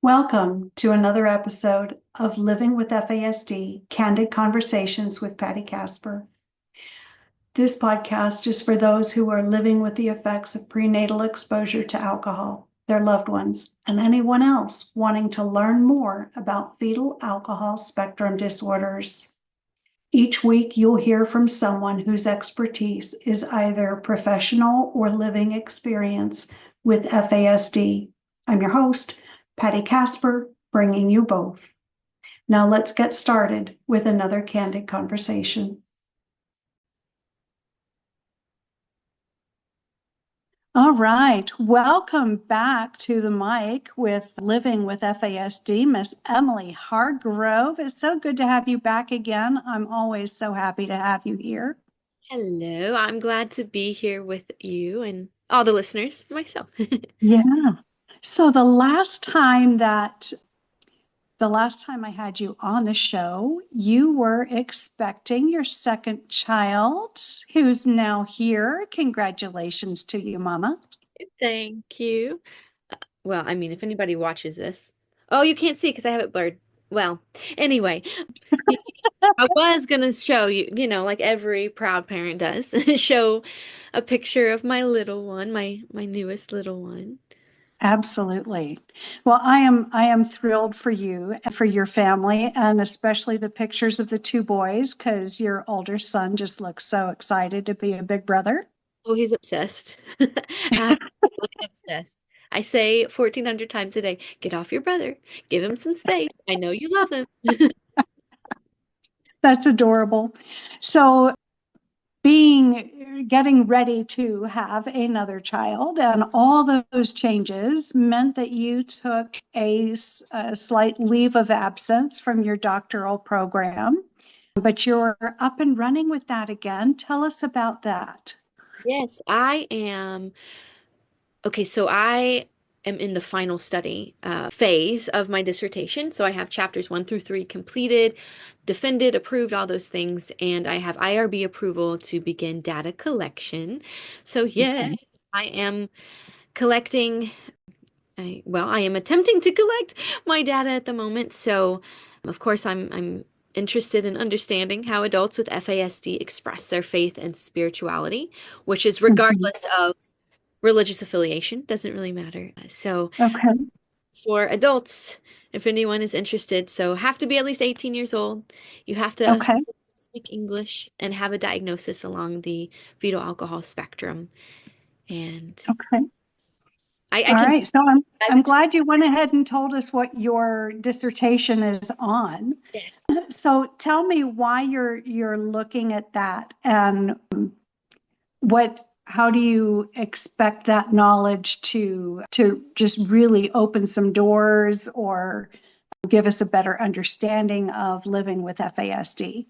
Welcome to another episode of Living with FASD, Candid Conversations with Patti Kasper. This podcast is for those who are living with the effects of prenatal exposure to alcohol, their loved ones, and anyone else wanting to learn more about fetal alcohol spectrum disorders. Each week, you'll hear from someone whose expertise is either professional or living experience with FASD. I'm your host, Patti Kasper, bringing you both. Now let's get started with another candid conversation. All right, welcome back to the mic with Living with FASD, Miss Emily Hargrove. It's so good to have you back again. I'm always so happy to have you here. Hello, I'm glad to be here with you and all the listeners, myself. Yeah. So the last time I had you on the show, you were expecting your second child, who's now here. Congratulations to you, Mama. Thank you. Well, I mean, if anybody watches this, oh, you can't see because I have it blurred. Well, anyway, I was gonna show you, like every proud parent does, show a picture of my little one, my newest little one. Absolutely. Well, I am thrilled for you and for your family, and especially the pictures of the two boys, because your older son just looks so excited to be a big brother. Oh, he's obsessed. Absolutely obsessed. I say 1,400 times a day, get off your brother, give him some space. I know you love him. That's adorable. So getting ready to have another child and all those changes meant that you took a slight leave of absence from your doctoral program, but you're up and running with that again. Tell us about that. Yes, I am. Okay, so I am in the final study phase of my dissertation. So I have chapters 1 through 3 completed, defended, approved, all those things, and I have IRB approval to begin data collection. So yeah, Okay. I am collecting. I am attempting to collect my data at the moment. So, of course, I'm interested in understanding how adults with FASD express their faith and spirituality, which is Mhm. regardless of religious affiliation, doesn't really matter. So, Okay. for adults, if anyone is interested, so have to be at least 18 years old. You have to Okay. speak English and have a diagnosis along the fetal alcohol spectrum. And Okay. I All can right. So I'm dive I'm into glad you went ahead and told us what your dissertation is on. this. So tell me why you're looking at that, and how do you expect that knowledge to just really open some doors or give us a better understanding of living with FASD?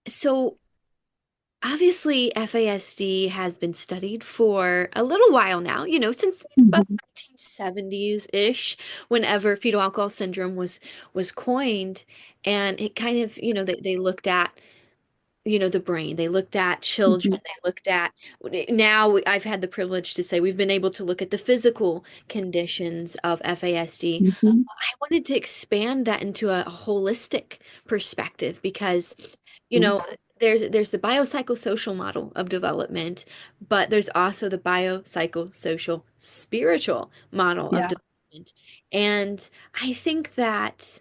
So obviously, FASD has been studied for a little while now, since about Mhm. 1970s-ish, whenever fetal alcohol syndrome was coined. And it kind of, they looked at, the brain. They looked at children. Mhm. They looked at now I've had the privilege to say we've been able to look at the physical conditions of FASD. Mhm. I wanted to expand that into a holistic perspective because, you Mhm. know, there's the biopsychosocial model of development, but there's also the biopsychosocial spiritual model of Yeah. development. And I think that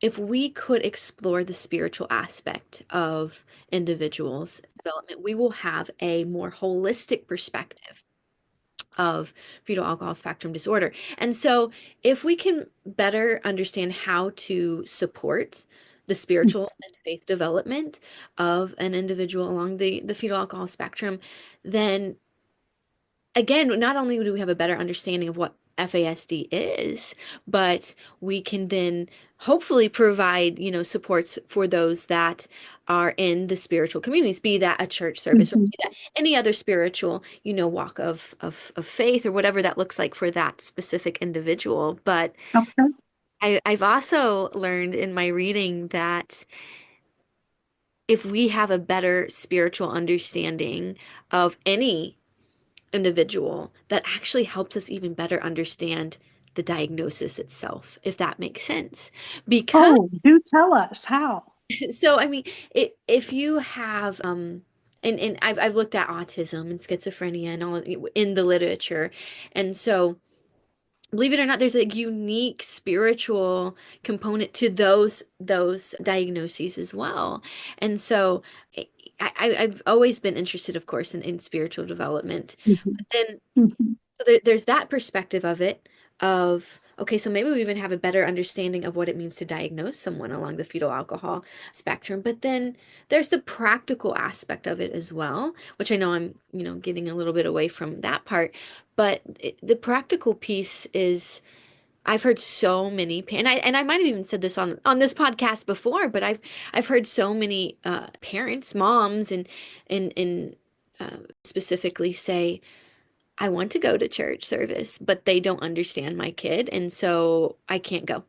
if we could explore the spiritual aspect of individuals' development, we will have a more holistic perspective of fetal alcohol spectrum disorder. And so, if we can better understand how to support the spiritual and faith development of an individual along the fetal alcohol spectrum, then again, not only do we have a better understanding of what FASD is, but we can then hopefully provide, supports for those that are in the spiritual communities, be that a church service or Mhm. be that any other spiritual, walk of faith or whatever that looks like for that specific individual. But Okay. I've also learned in my reading that if we have a better spiritual understanding of any individual, that actually helps us even better understand the diagnosis itself, if that makes sense. Because, Oh, do tell us how. so I mean, if you have, and I've looked at autism and schizophrenia and all in the literature, and so believe it or not, there's a unique spiritual component to those diagnoses as well. And so I've always been interested, of course, in spiritual development. Mhm, But then mhm, so there's that perspective of it, of, okay, so maybe we even have a better understanding of what it means to diagnose someone along the fetal alcohol spectrum. But then there's the practical aspect of it as well, which I know I'm, getting a little bit away from that part. But the practical piece is, I've heard so many, and I might have even said this on this podcast before, but I've heard so many parents, moms, and specifically say, I want to go to church service, but they don't understand my kid, and so I can't go.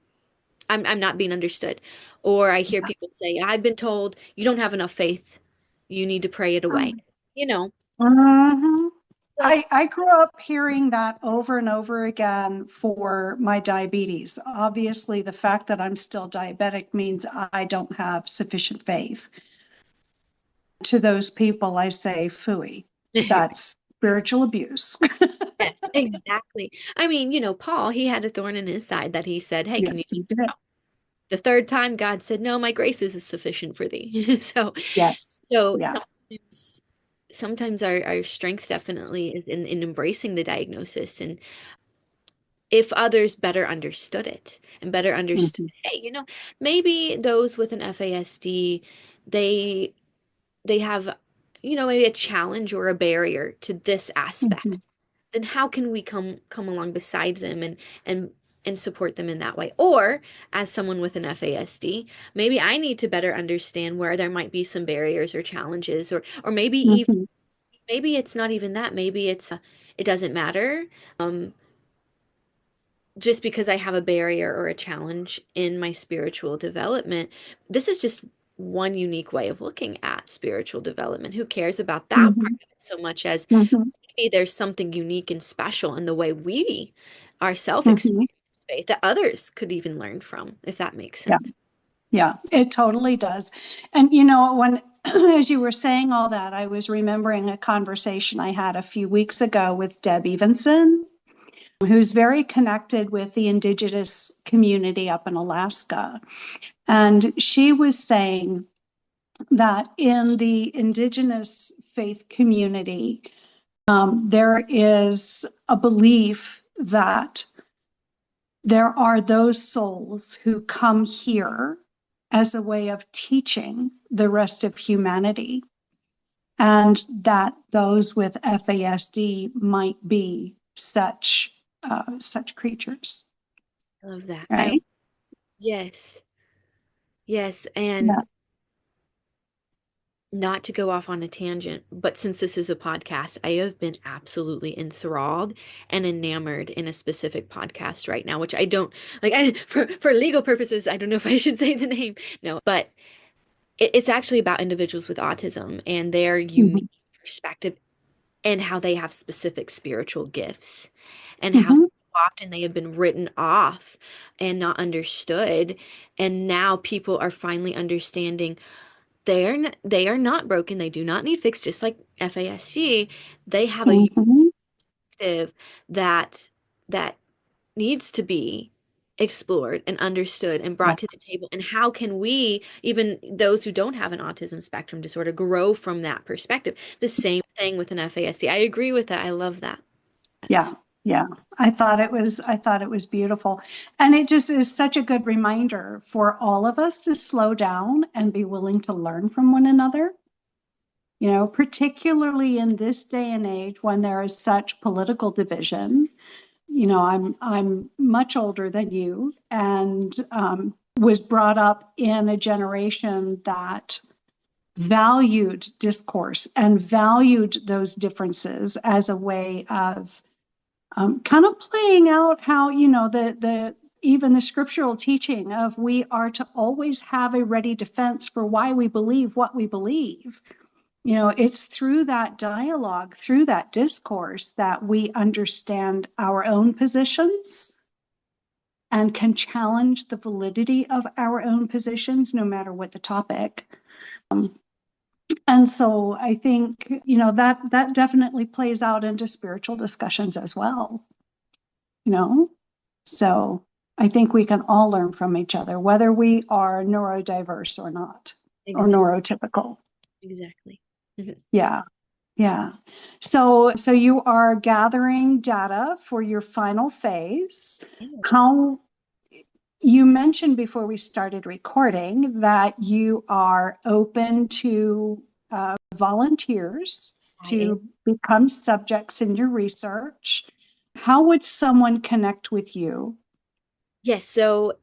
I'm not being understood. Or I hear people say, I've been told you don't have enough faith. You need to pray it away. You know, mhm. like, I grew up hearing that over and over again for my diabetes. Obviously, the fact that I'm still diabetic means I don't have sufficient faith. To those people, I say, phooey. That's spiritual abuse. yes, exactly. I mean, Paul, he had a thorn in his side that he said, hey, can Yes, you you did. the third time God said, no, my grace is sufficient for thee. So, Yes. so Yeah. sometimes our strength definitely is in embracing the diagnosis. And if others better understood it and better understood, Mhm, hey, maybe those with an FASD, they they have, maybe a challenge or a barrier to this mhm, aspect, then how can we come along beside them and and support them in that way? Or as someone with an FASD, maybe I need to better understand where there might be some barriers or challenges, or maybe even mhm, maybe it's not even that. Maybe it's it doesn't matter. Um, just because I have a barrier or a challenge in my spiritual development, this is just one unique way of looking at spiritual development. Who cares about that part mhm, of it so much as mhm, maybe there's something unique and special in the way we ourselves mhm. experience faith that others could even learn from, if that makes Yeah. sense. Yeah, it totally does. And when as you were saying all that, I was remembering a conversation I had a few weeks ago with Deb Evenson, who's very connected with the indigenous community up in Alaska. And she was saying that in the indigenous faith community, there is a belief that there are those souls who come here as a way of teaching the rest of humanity, and that those with FASD might be such creatures, I love that. right? Yes, yes, and Yeah. not to go off on a tangent, but since this is a podcast, I have been absolutely enthralled and enamored in a specific podcast right now, which I don't like. For legal purposes, I don't know if I should say the name. No, but it's actually about individuals with autism and their unique Mhm. perspective and how they have specific spiritual gifts and how Mhm. often they have been written off and not understood. And now people are finally understanding they are not broken. They do not need fixed, just like FASC. They have a Mhm. unitive that that needs to be explored and understood and Yeah. brought to the table. And how can we, even those who don't have an autism spectrum disorder, grow from that perspective? The same thing with an FASD. I agree with that. I love that. Yeah. That's Yeah. I thought it was beautiful. And it just is such a good reminder for all of us to slow down and be willing to learn from one another. Particularly in this day and age when there is such political division. I'm much older than you, and was brought up in a generation that valued discourse and valued those differences as a way of kind of playing out how the even the scriptural teaching of we are to always have a ready defense for why we believe what we believe. It's through that dialogue, through that discourse, that we understand our own positions and can challenge the validity of our own positions, no matter what the topic. And so I think, that definitely plays out into spiritual discussions as well, you know? So I think we can all learn from each other, whether we are neurodiverse or not, or Exactly. neurotypical. Exactly. Yeah. Yeah. So you are gathering data for your final phase. How You mentioned before we started recording that you are open to volunteers I am. to become subjects in your research. How would someone connect with you? Yes, so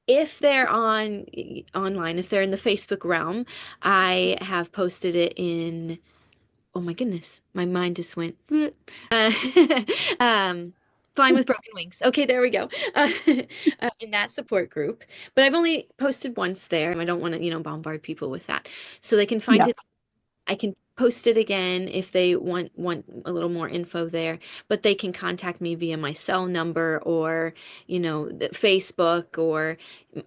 if they're online, if they're in the Facebook realm, I have posted it in, oh my goodness, my mind just went bleh. Um, Flying with Broken Wings. Okay, there we go. In that support group. But I've only posted once there, and I don't want to, bombard people with that. So they can find Yeah. it. I can post it again if they want a little more info there, but they can contact me via my cell number or, the Facebook or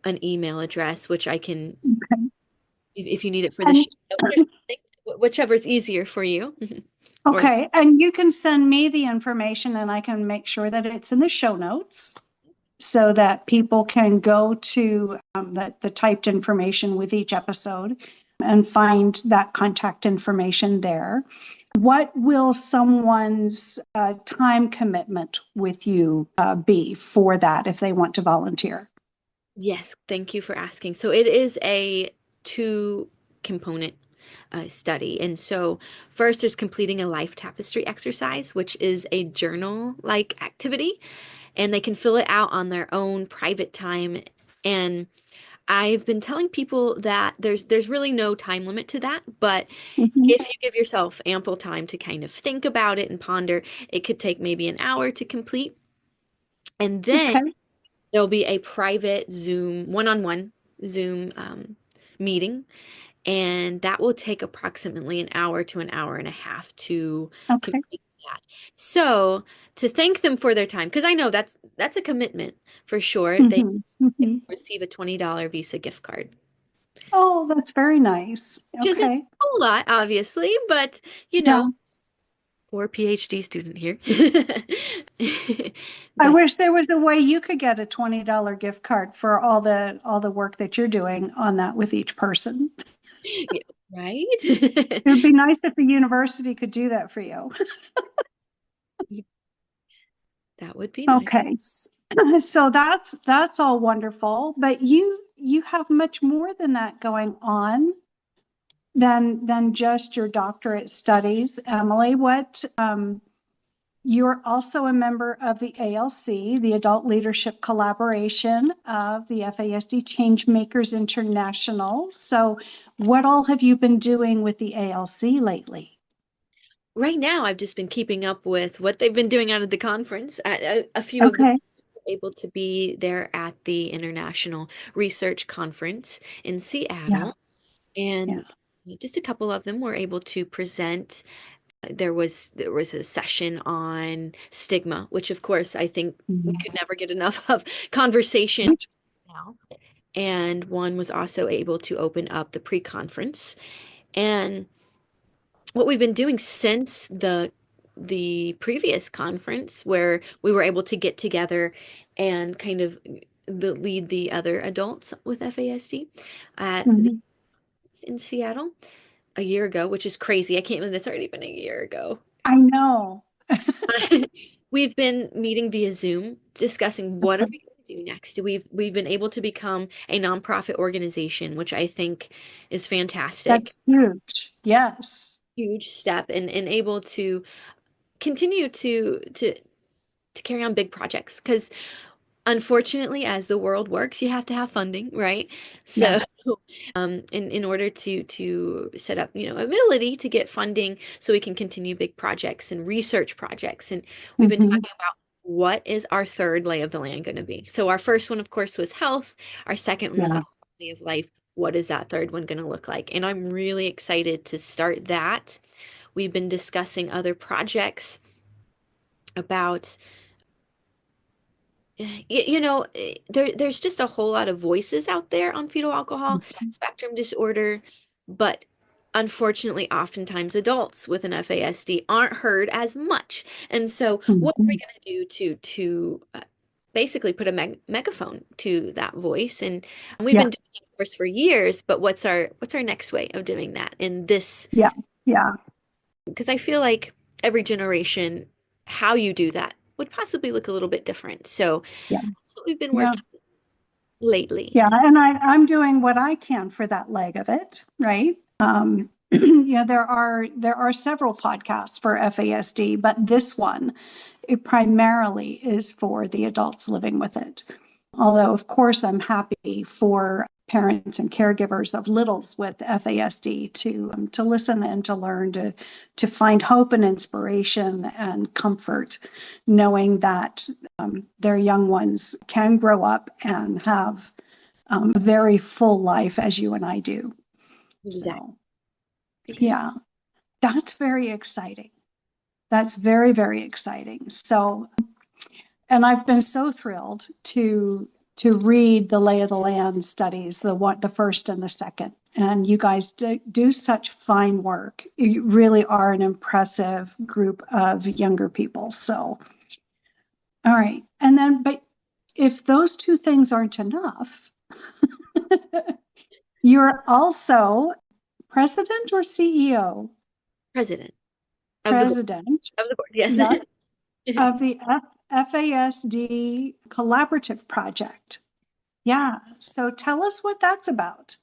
an email address, which I can, Okay. if you need it for the And show notes or something, whichever's easier for you. Or okay, and you can send me the information and I can make sure that it's in the show notes so that people can go to the typed information with each episode and find that contact information there. What will someone's time commitment with you be for that if they want to volunteer? yes, thank you for asking. So it is a two component study. And so, first is completing a life tapestry exercise, which is a journal like activity, and they can fill it out on their own private time. And I've been telling people that there's really no time limit to that, but Mhm. if you give yourself ample time to kind of think about it and ponder, it could take maybe an hour to complete. And then Okay. there'll be a private Zoom, one-on-one Zoom meeting, and that will take approximately an hour to an hour and a half to Okay. complete that. So to thank them for their time, because I know that's a commitment for sure. They Mhm. Mhm. receive a $20 Visa gift card. Oh, that's very nice. Which isn't Okay. a whole lot, obviously, but Yeah. or PhD student here. I But wish there was a way you could get a $20 gift card for all the work that you're doing on that with each person. yeah, right? It would be nice if the university could do that for you. That would be nice. Okay. So that's all wonderful, but you have much more than that going on than just your doctorate studies, Emily. You're also a member of the ALC, the Adult Leadership Collaboration of the FASD Changemakers International. So what all have you been doing with the ALC lately? Right now, I've just been keeping up with what they've been doing out of the conference. A few of them Okay. were able to be there at the International Research Conference in Yeah. Seattle, Yeah. and just a couple of them were able to present. There was a session on stigma, which of course I think we Mhm. could never get enough of conversation Right. now. And one was also able to open up the pre-conference. And what we've been doing since the previous conference where we were able to get together and kind of lead the other adults with FASD at the Mhm. in Seattle a year ago, which is crazy. I can't believe it's already been a year ago. I know. We've been meeting via Zoom, discussing what are Okay. we going to do next. We've been able to become a nonprofit organization, which I think is fantastic. That's huge. Yes. Huge step and able to continue to carry on big projects because unfortunately as the world works you have to have funding, right? Yeah. So in order to set up ability to get funding so we can continue big projects and research projects, and we've been Hmm. talking about what is our third lay of the land going to be. So our first one of course was health, our second one was Yeah. the quality of life. What is that third one going to look like? And I'm really excited to start that. We've been discussing other projects about there's just a whole lot of voices out there on fetal alcohol Mhm. spectrum disorder, but unfortunately, oftentimes adults with an FASD aren't heard as much. And so, what are we Mhm. going to do to basically put a megaphone to that voice? And we've Yeah, been doing it, of course, for years. But what's our next way of doing that in this? yeah, yeah, Because I feel like every generation, how you do that would possibly look a little bit different. So yeah, that's what we've been yeah, working lately. yeah. And I'm doing what I can for that leg of it, right? Yeah, there are several podcasts for FASD, but this one, it primarily is for the adults living with it. Although, of course, I'm happy for parents and caregivers of littles with FASD to listen and to learn to find hope and inspiration and comfort, knowing that their young ones can grow up and have a very full life as you and I do. Exactly. So, Exactly. yeah, that's very exciting. That's very, very exciting. So, and I've been so thrilled to read the lay of the land studies, the first and the second. And you guys do such fine work. You really are an impressive group of younger people. So, all right. And then, but if those two things aren't enough, you're also president or CEO? President of the board. President, Of the board, yes. yeah, of the FASD Collaborative Project. Yeah. So tell us what that's about.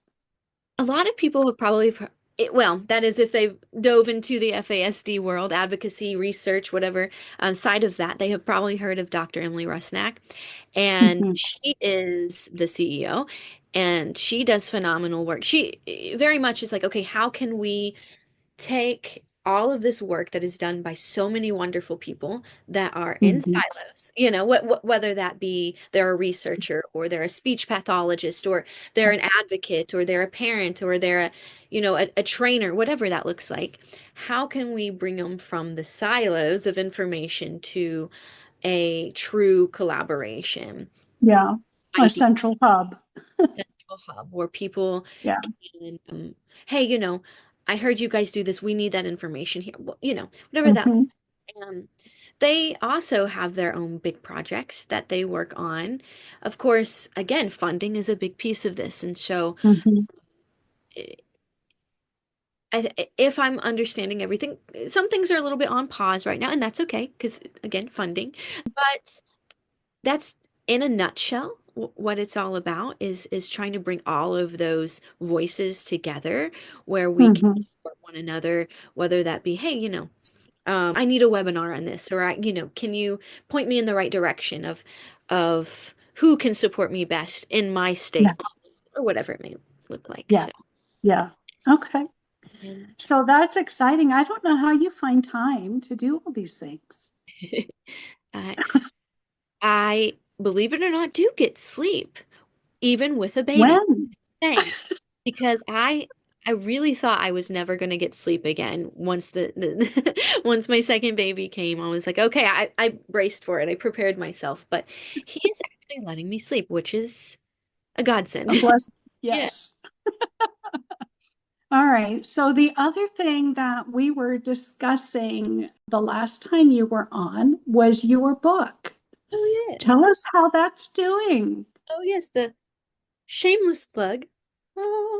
A lot of people have probably, well, that is if they've dove into the FASD world, advocacy, research, whatever side of that, they have probably heard of Dr. Emily Rusnak. And Mhm. she is the CEO and she does phenomenal work. She very much is like, okay, how can we take all of this work that is done by so many wonderful people that are in Mhm. silos, whether that be they're a researcher or they're a speech pathologist or they're an advocate or they're a parent or they're a trainer, whatever that looks like. How can we bring them from the silos of information to a true collaboration Yeah. A idea central hub. central hub where people Yeah. can, hey, I heard you guys do this. We need that information here. Well, whatever that. Hmm. Um, they also have their own big projects that they work on. Of course, again, funding is a big piece of this. And so, Hmm. if I'm understanding everything, some things are a little bit on pause right now, and that's okay because, again, funding. But that's in a nutshell what it's all about is trying to bring all of those voices together where we can Hmm. support one another, whether that be, hey, I need a webinar on this, or can you point me in the right direction of who can support me best in my Yeah. state on this, or whatever it may look like. Yeah. So, Yeah. Okay. and So that's exciting. I don't know how you find time to do all these things. I, I believe it or not, do get sleep, even with a baby. When? Thing because I really thought I was never going to get sleep again once the once my second baby came. I was like, okay, I braced for it. I prepared myself, but he is actually letting me sleep, which is a godsend. A blessing. Yeah. Yes. All right. So the other thing that we were discussing the last time you were on was your book. Oh yes. Tell us how that's doing. Oh yes, the shameless plug.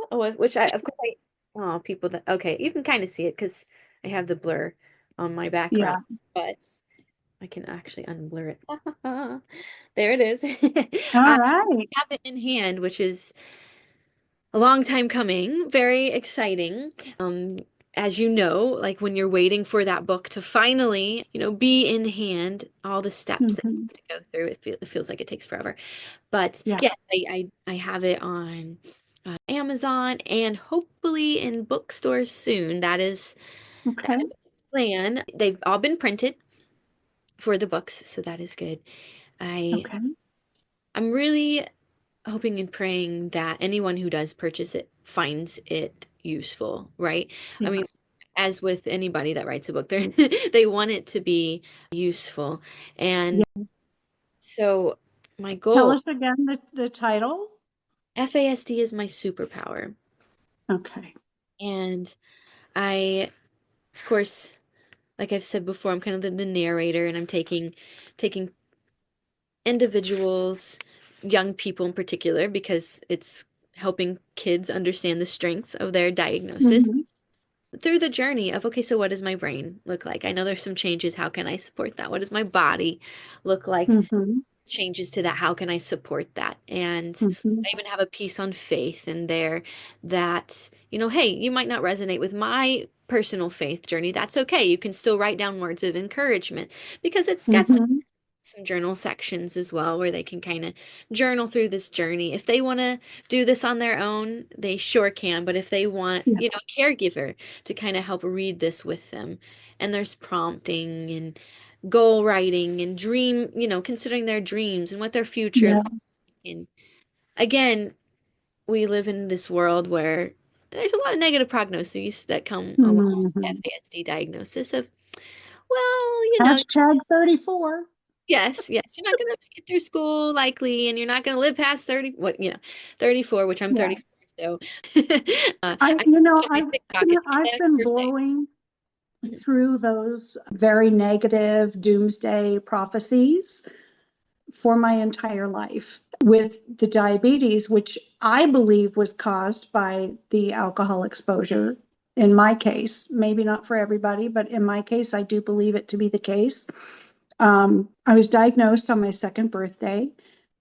Which I of course I oh people that okay, you can kind of see it because I have the blur on my background, Yeah. but I can actually unblur it. There it is. All I right. have it in hand, which is a long time coming, very exciting. As you know, like when you're waiting for that book to finally, be in hand, all the steps that you Hmm. have to go through, it feels like it takes forever. But Yeah. yeah, I have it on Amazon and hopefully in bookstores soon. That Okay. is the plan. They've all been printed for the books, so that is good. I Okay. I'm really hoping and praying that anyone who does purchase it finds it useful, right? I Yeah. mean, as with anybody that writes a book, they they want it to be useful. And Yeah. so my Tell goal. us again the title. FASD is my superpower. Okay. And I, of course, like I've said before, I'm kind of the narrator, and I'm taking individuals, young people in particular, because it's helping kids understand the strengths of their diagnosis Mm-hmm. through the journey of, okay, so what does my brain look like? I know there's some changes. How can I support that? What does my body look like? Mm-hmm. Changes to that. How can I support that? And Mm-hmm. I even have a piece on faith in there that, hey, you might not resonate with my personal faith journey. That's okay. You can still write down words of encouragement because it's got Mm-hmm. some journal sections as well where they can kind of journal through this journey. If they want to do this on their own, they sure can. But if they want, Yeah. a caregiver to kind of help read this with them, and there's prompting and goal writing and dream, considering their dreams and what their future Yeah. looks like. And again, we live in this world where there's a lot of negative prognoses that come along with Mm-hmm. FASD diagnosis of, well, Hashtag 34. yes, yes. You're not going to make it through school likely, and you're not going to live past 34, which I'm Yeah. 34. So I, I you know, on my TikTok, it's my I've dad's been birthday. blowing Mhm. through those very negative doomsday prophecies for my entire life with the diabetes, which I believe was caused by the alcohol exposure. In my case, maybe not for everybody, but in my case, I do believe it to be the case. I was diagnosed on my second birthday,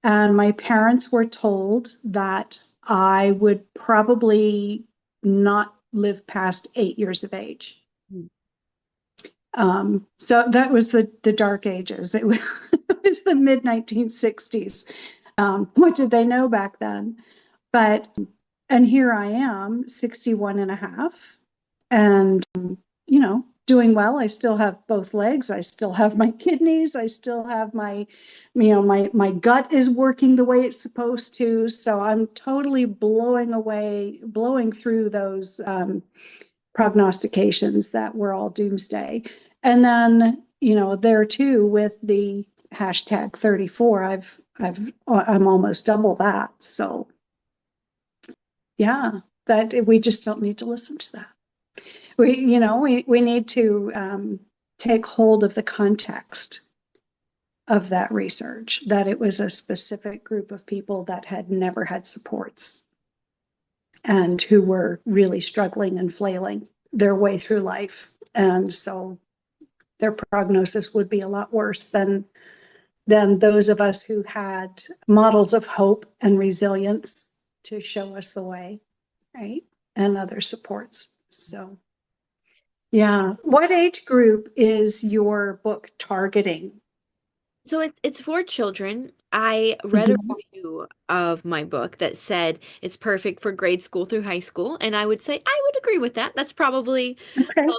and my parents were told that I would probably not live past 8 years of age. So that was the dark ages. It was, it was the mid 1960s. What did they know back then? But, and here I am, 61 and a half, and, doing well. I still have both legs. I still have my kidneys. I still have my gut is working the way it's supposed to. So I'm totally blowing through those prognostications that were all doomsday. And then, there too with the hashtag 34, I'm almost double that. So yeah, that we just don't need to listen to that. We need to take hold of the context of that research, that it was a specific group of people that had never had supports and who were really struggling and flailing their way through life. And so their prognosis would be a lot worse than those of us who had models of hope and resilience to show us the way, right? And other supports. So, yeah. What age group is your book targeting? So it's for children. I read a Mhm. review of my book that said it's perfect for grade school through high school, and I would say I would agree with that. Okay. Um,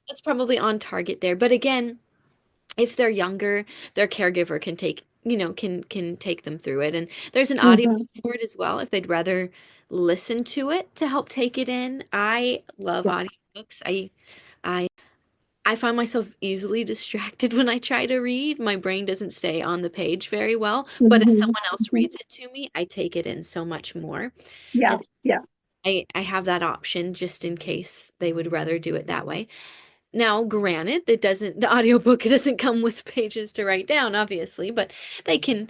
that's probably on target there. But again, if they're younger, their caregiver can can take them through it. And there's an audio Mhm. for it as well if they'd rather listen to it to help take it in. I love Yeah. audiobooks. I I find myself easily distracted when I try to read. My brain doesn't stay on the page very well, but if Mhm. someone else Mhm. reads it to me, I take it in so much more. Yeah. And Yeah. I have that option just in case they would rather do it that way. Now, granted, the audiobook doesn't come with pages to write down, obviously, but they can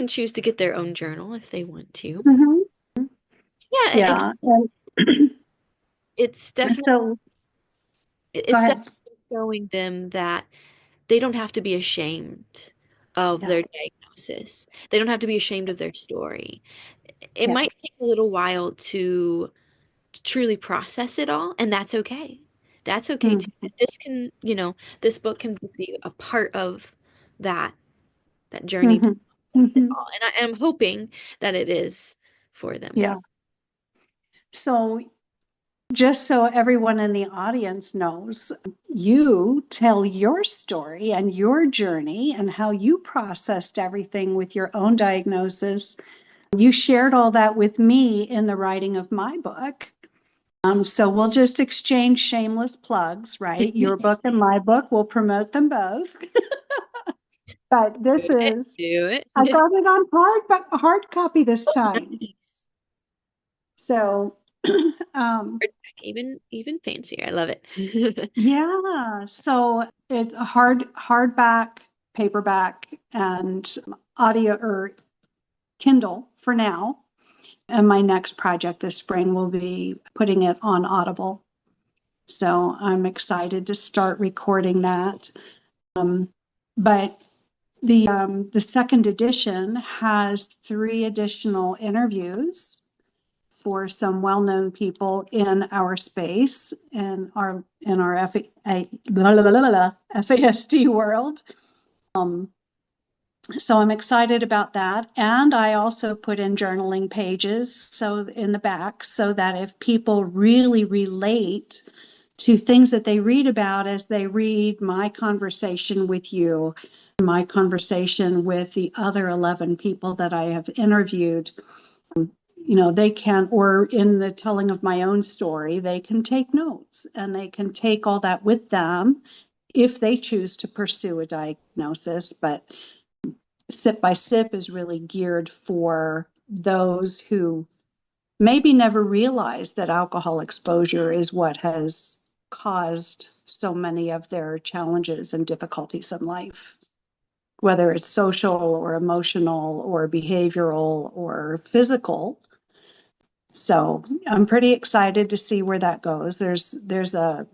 choose to get their own journal if they want to. Mhm. Yeah, Yeah. And it's definitely so go it's ahead. definitely showing them that they don't have to be ashamed of Yeah. their diagnosis. They don't have to be ashamed of their story. It Yeah. might take a little while to truly process it all, and that's okay. That's okay too. Mhm. This book can be a part of that journey to Mhm. process it Mhm. all. And I'm hoping that it is for them. Yeah. So just so everyone in the audience knows, you tell your story and your journey and how you processed everything with your own diagnosis. You shared all that with me in the writing of my book. So we'll just exchange shameless plugs, right? Your book and my book, we'll promote them both. but this is, Do it. I got it on hard copy this time. Nice. So, um, Even fancier. I love it. yeah, so it's a hardback, paperback, and audio or Kindle for now. And my next project this spring will be putting it on Audible. So I'm excited to start recording that. But the second edition has 3 additional interviews for some well-known people in our space and our FASD world. So I'm excited about that. And I also put in journaling pages so in the back so that if people really relate to things that they read about as they read my conversation with you, my conversation with the other 11 people that I have interviewed, they can, or in the telling of my own story, they can take notes and they can take all that with them if they choose to pursue a diagnosis. But Sip by Sip is really geared for those who maybe never realized that alcohol exposure is what has caused so many of their challenges and difficulties in life, whether it's social or emotional or behavioral or physical. So I'm pretty excited to see where that goes. There's the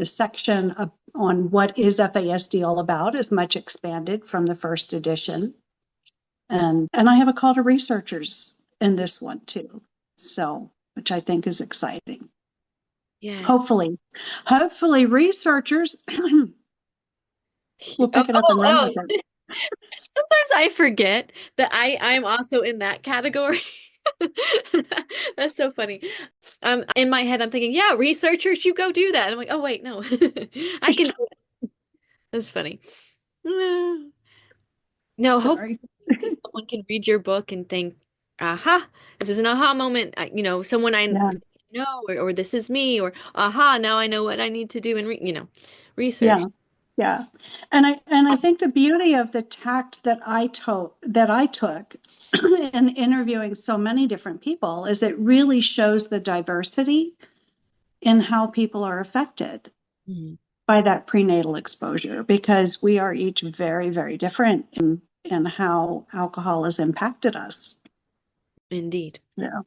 section on what is FASD all about is much expanded from the first edition. And I have a call to researchers in this one too. So, which I think is exciting. Yeah. Hopefully researchers will pick it up and run with it. Sometimes I forget that I'm also in that category. That's so funny. In my head, I'm thinking, yeah, researchers, you go do that. And I'm like, oh wait, no, I can do it. That's funny. No, hopefully Sorry. someone can read your book and think, aha, this is an aha moment. Someone I Yeah. know, or this is me, or aha, now I know what I need to do and research. Yeah. Yeah. And I think the beauty of the tact that I took in interviewing so many different people is it really shows the diversity in how people are affected by that prenatal exposure, because we are each very, very different in how alcohol has impacted us. Indeed. Yeah.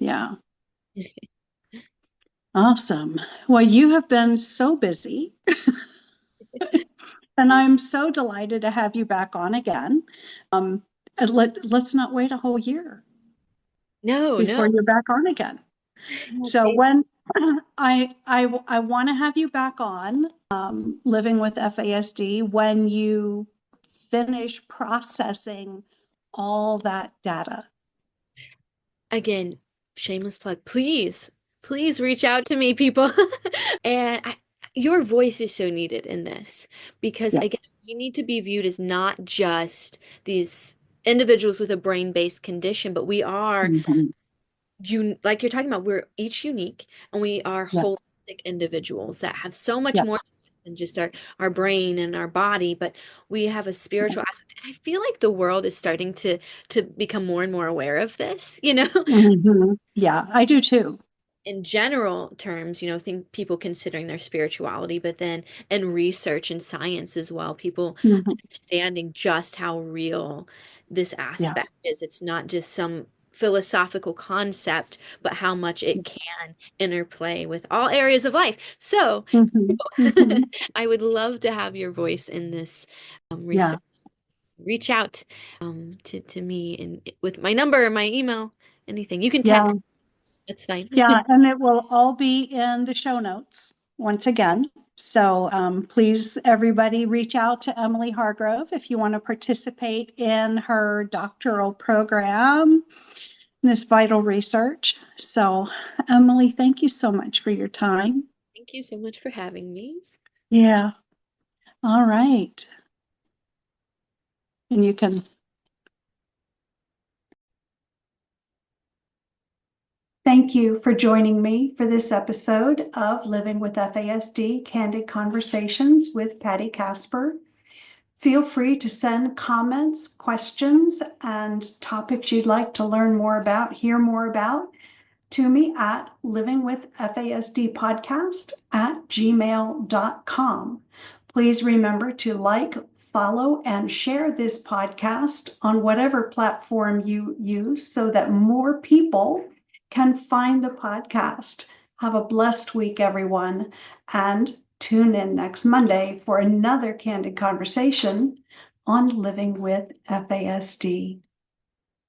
Yeah. Awesome. Well, you have been so busy. And I'm so delighted to have you back on again. And let's not wait a whole year No. before you're back on again. So Okay. when I want to have you back on Living with FASD when you finish processing all that data. Again, shameless plug. Please reach out to me, people. And your voice is so needed in this because, Yeah. again, we need to be viewed as not just these individuals with a brain-based condition, but we are, Mhm. like you're talking about, we're each unique and we are Yeah. holistic individuals that have so much Yeah. more than just our brain and our body, but we have a spiritual aspect. And I feel like the world is starting to become more and more aware of this, Mhm. Yeah, I do too. in general terms, think people considering their spirituality, but then in research and science as well, people Mhm. understanding just how real this Yeah. aspect is. It's not just some philosophical concept, but how much it can interplay with all areas of life. So Mhm. Mhm. I would love to have your voice in this Yeah. research. Reach out to me and with my number, my email, anything. You can Yeah. text. That's fine. Yeah, and it will all be in the show notes once again. So please, everybody, reach out to Emily Hargrove if you want to participate in her doctoral program, this vital research. So, Emily, thank you so much for your time. Thank you so much for having me. Yeah. All right. And you can. Thank you for joining me for this episode of Living with FASD Candid Conversations with Patti Kasper. Feel free to send comments, questions, and topics you'd like to learn more about, hear more about, to me at livingwithfasdpodcast@gmail.com. Please remember to like, follow, and share this podcast on whatever platform you use so that more people can find the podcast. Have a blessed week, everyone, and tune in next Monday for another candid conversation on living with FASD.